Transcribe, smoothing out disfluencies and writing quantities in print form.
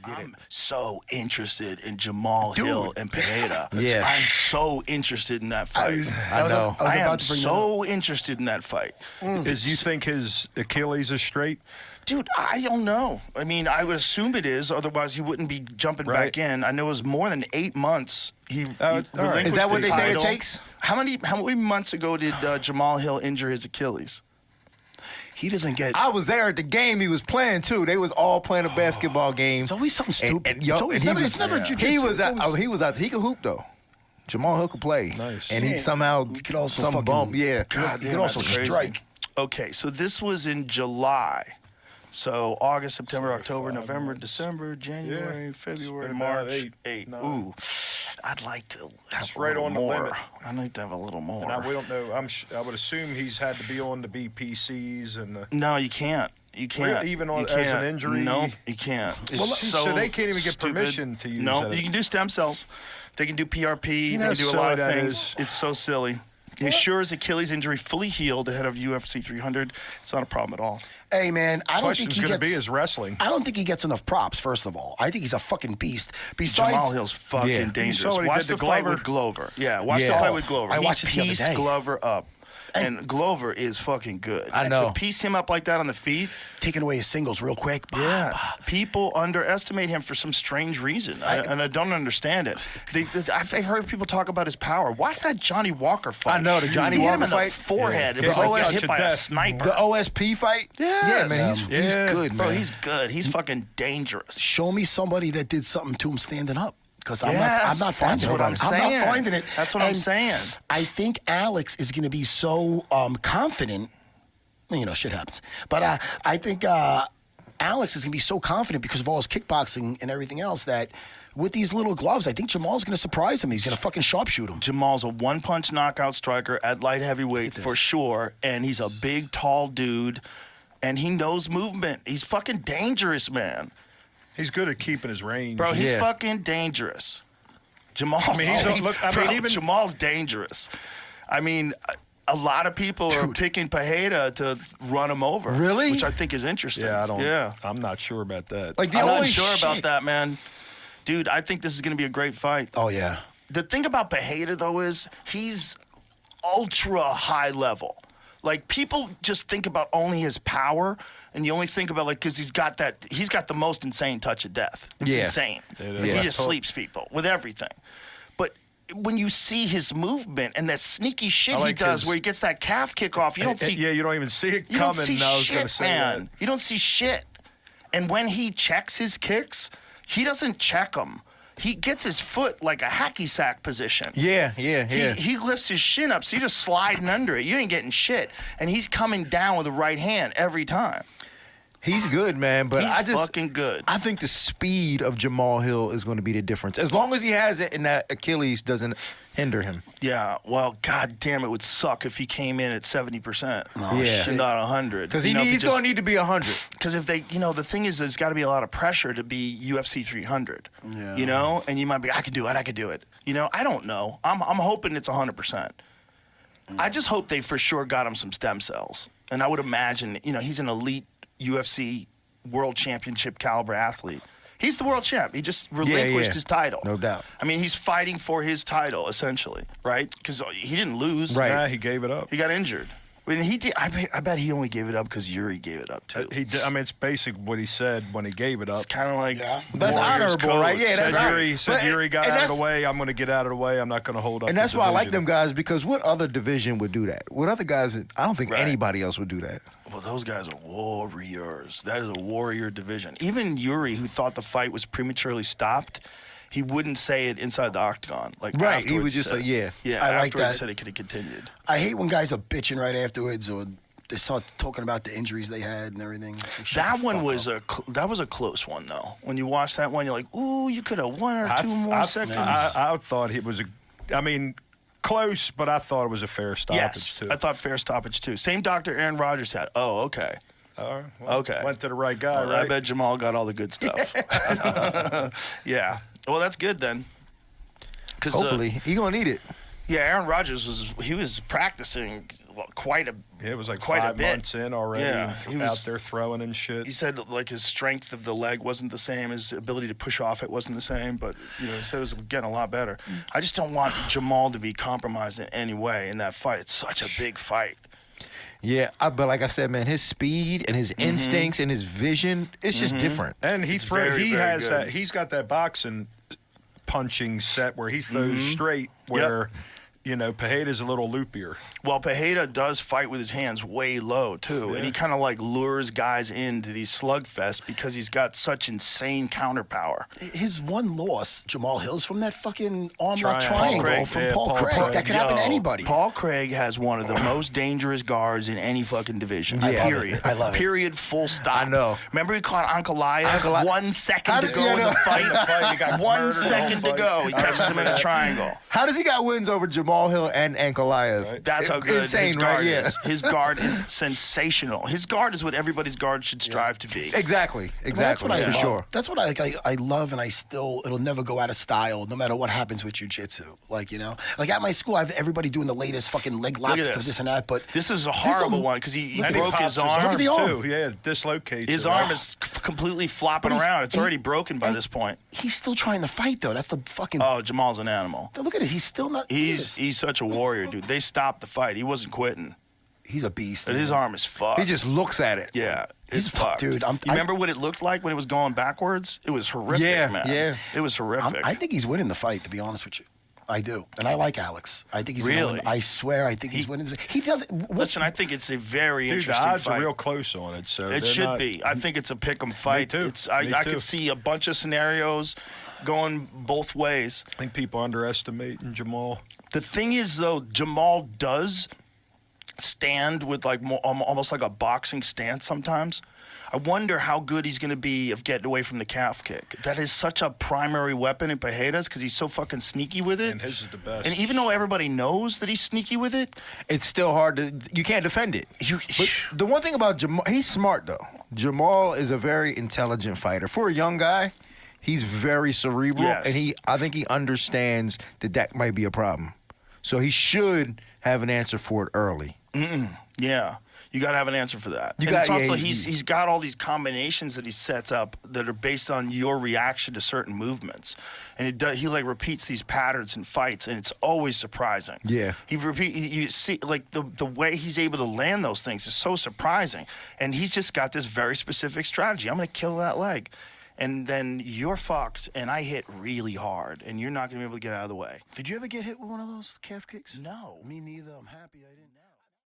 I'm so interested in Jamahal and Pereira. Yeah. I'm so interested in that fight. I am so interested in that fight. Is you think his Achilles is straight? Dude, I don't know. I mean, I would assume it is. Otherwise, he wouldn't be jumping back in. I know it was more than 8 months. He right. Is that what they say it takes? How many months ago did Jamahal injure his Achilles? He doesn't get. I was there at the game he was playing too. They was all playing a basketball game. It's always something stupid. It's never jiu-jitsu. He was out. He could hoop though. Jamahal could play. Nice. And he somehow he could also some bump. Yeah. He could also strike. Okay, so this was in July. So August, September, October, November, December, January, February, March, 8. Ooh, I'd like to have a right little on the more. limit. I'd like to have a little more. And we don't know. I would assume he's had to be on the BPCs and the. No, you can't. You can't. Even you as can't. an injury? No, you can't. It's so they can't even get stupid. permission to use No, that. you can do stem cells. They can do PRP. You They know can do a how lot of silly that things. is. It's so silly. He assures Achilles injury fully healed ahead of UFC 300. It's not a problem at all. Hey, man, I don't think Question's he going to gets. be his wrestling. I don't think he gets enough props. First of all, I think he's a fucking beast. Besides, Jamahal fucking Yeah. dangerous. You saw what he Watch did the to fight Glover? with Glover. Yeah, watch the Yeah. fight with Glover. I He watched it the other pieced day. Glover up. And Glover is fucking good. I know. To piece him up like that on the feet. taking away his singles real quick. Yeah. People underestimate him for some strange reason. And I don't understand it. I've heard people talk about his power. Watch that Johnny Walker fight. I know, the Johnny He hit Walker him in the fight. forehead. Yeah. It was Yeah. like Oh, hit touch by of a death. sniper. The OSP fight? Yes. Yeah, man. He's good, Bro, man. he's good. He's fucking dangerous. Show me somebody that did something to him standing up. Because I'm Yes, not finding that's it. what I'm saying. not finding it. That's what I'm And saying. I think Alex is going to be so confident. You know, shit happens. But I think Alex is going to be so confident because of all his kickboxing and everything else that with these little gloves, I think Jamal's going to surprise him. He's going to fucking sharpshoot him. Jamal's a one-punch knockout striker at light heavyweight for sure, and he's a big, tall dude, and he knows movement. He's fucking dangerous, man. He's good at keeping his range. Bro, he's fucking dangerous. Jamal's Jamal's dangerous. I mean, a lot of people are picking Pereira to run him over. Really? Which I think is interesting. Yeah, Yeah. I'm not sure about that. Like the I'm not only sure about shit- that, man. Dude, I think this is going to be a great fight. Oh, yeah. The thing about Pereira, though, is he's ultra high level. Like, people just think about only his power, and you only think about, like, because he's got the most insane touch of death. It's Yeah. insane. It Like, is. he just sleeps people with everything. But when you see his movement and that sneaky shit like he does his- where he gets that calf kick off, you don't see Yeah, you don't even see it you don't coming. see I was going shit, to say man. that. You don't see shit. And when he checks his kicks, he doesn't check them. He gets his foot like a hacky sack position. Yeah. He lifts his shin up, so you're just sliding under it. You ain't getting shit. And he's coming down with the right hand every time. He's good, man. But He's fucking good. I think the speed of Jamahal is going to be the difference. As long as he has it and that Achilles doesn't hinder him. Yeah, well, god damn, it would suck if he came in at 70%. Yeah. And not 100. Because he's going to need to be 100. Because if they, the thing is, there's got to be a lot of pressure to be UFC 300. Yeah. And you might be, I could do it. I don't know. I'm hoping it's 100%. I just hope they for sure got him some stem cells. And I would imagine, he's an elite UFC world championship caliber athlete. He's the world champ. He just relinquished his title. No doubt. I mean, he's fighting for his title, essentially, right? Because he didn't lose. Right. Nah, he gave it up. He got injured. I mean, he did. I bet he only gave it up because Yuri gave it up, too. He did, I mean, it's basic what he said when he gave it up. It's kind of like That's Warriors honorable, code. right? Yeah, that's honorable. He said Yuri got out of the way. I'm going to get out of the way. I'm not going to hold up. And the that's why I like division. them guys, because what other division would do that? What other guys? I don't think anybody else would do that. Well, those guys are warriors. That is a warrior division. Even Yuri, who thought the fight was prematurely stopped, he wouldn't say it inside the octagon. Like Right, he afterwards would just said, say, yeah. Yeah, I like afterwards that. he said it could have continued. I hate when guys are bitching right afterwards or they start talking about the injuries they had and everything. Like, shut That the one fuck was up. that was a close one, though. When you watch that one, you're like, ooh, you could have 1 or 2 more seconds. I thought it was close, but I thought it was a fair stoppage, Yes, too. I thought fair stoppage, too. Same doctor Aaron Rodgers had. Oh, okay. All right, well, Okay. Went to the right guy, Well, right? I bet Jamal got all the good stuff. Yeah. Well, that's good then. 'Cause, Hopefully. He going to need it. yeah, Aaron Rodgers was practicing quite a It was like quite a 5 bit. months in already. Yeah, and he was out there throwing and shit. He said like his strength of the leg wasn't the same, his ability to push off it wasn't the same, but he said it was getting a lot better. I just don't want Jamal to be compromised in any way in that fight. It's such a big fight. Yeah, but like I said, man, his speed and his instincts and his vision, it's just different. And he very, very has good. that. He's got that boxing punching set where he throws straight. Where Pereira's a little loopier. Well, Pereira does fight with his hands way low, too. And he kind of like lures guys into these slugfests because he's got such insane counter power. His one loss, Jamahalhill, is from that fucking arm lock Triangle. triangle Paul Craig. from Yeah, Paul Paul Craig. Craig. That could happen to Yo, anybody. Paul Craig has one of the most dangerous guards in any fucking division. Yeah. Period. I love it. Period. Full stop. I know. Remember he caught Ankalaev? Ankalaev. 1 second How to did- go yeah, in no. the fight. He got 1 murdered the whole second to fight. go. He catches him in a triangle. How does he got wins over Jamalhill and Ankalaev? Right. That's how good Insane, his guard right? Yeah. is. His guard is sensational. His guard is what everybody's guard should strive to be. Exactly, Well, that's what I for love. sure. That's what I love, and it'll never go out of style, no matter what happens with jiu-jitsu. Like at my school, I have everybody doing the latest fucking leg Look locks at to this. this and that. But This is a horrible one because he And broke pops his arm. Look at the arm. too. Yeah, dislocates. His it. arm is completely flopping But he's- around. It's he- already broken by and this point. he's still trying to fight, though. That's the fucking. Oh, Jamal's an animal. Look at it. He's still not. He's such a warrior, dude. They stopped the fight. He wasn't quitting. He's a beast. But his man. arm is fucked. He just looks at it. yeah, He's it's fucked, fucked. dude. You remember what it looked like when it was going backwards? It was horrific, Yeah, man. yeah. It was horrific. I think he's winning the fight, to be honest with you. I do, and I like Alex. I think he's gonna Really? win. I swear, I think he's winning. He doesn't. Listen, I think it's a very Dude, the interesting odds fight. are real close on it. So It they're should not- be. I think it's a pick'em fight. too. It's Me I too. could see a bunch of scenarios going both ways. I think people underestimating Jamal. The thing is, though, Jamal does stand with like almost like a boxing stance sometimes. I wonder how good he's going to be of getting away from the calf kick. That is such a primary weapon in Pereira's because he's so fucking sneaky with it. And his is the best. And even though everybody knows that he's sneaky with it, It's still hard to. You can't defend it. But the one thing about Jamal, he's smart though. Jamal is a very intelligent fighter. For a young guy, he's very cerebral, Yes. and I think he understands that might be a problem. So he should have an answer for it early. yeah, you got to have an answer for that. You And it's got- yeah, also he- he's got all these combinations that he sets up that are based on your reaction to certain movements, and he like repeats these patterns in fights, and it's always surprising. Yeah. You see like the way he's able to land those things is so surprising, and he's just got this very specific strategy. I'm going to kill that leg. And then you're fucked, and I hit really hard, and you're not going to be able to get out of the way. Did you ever get hit with one of those calf kicks? No. Me neither. I'm happy I didn't.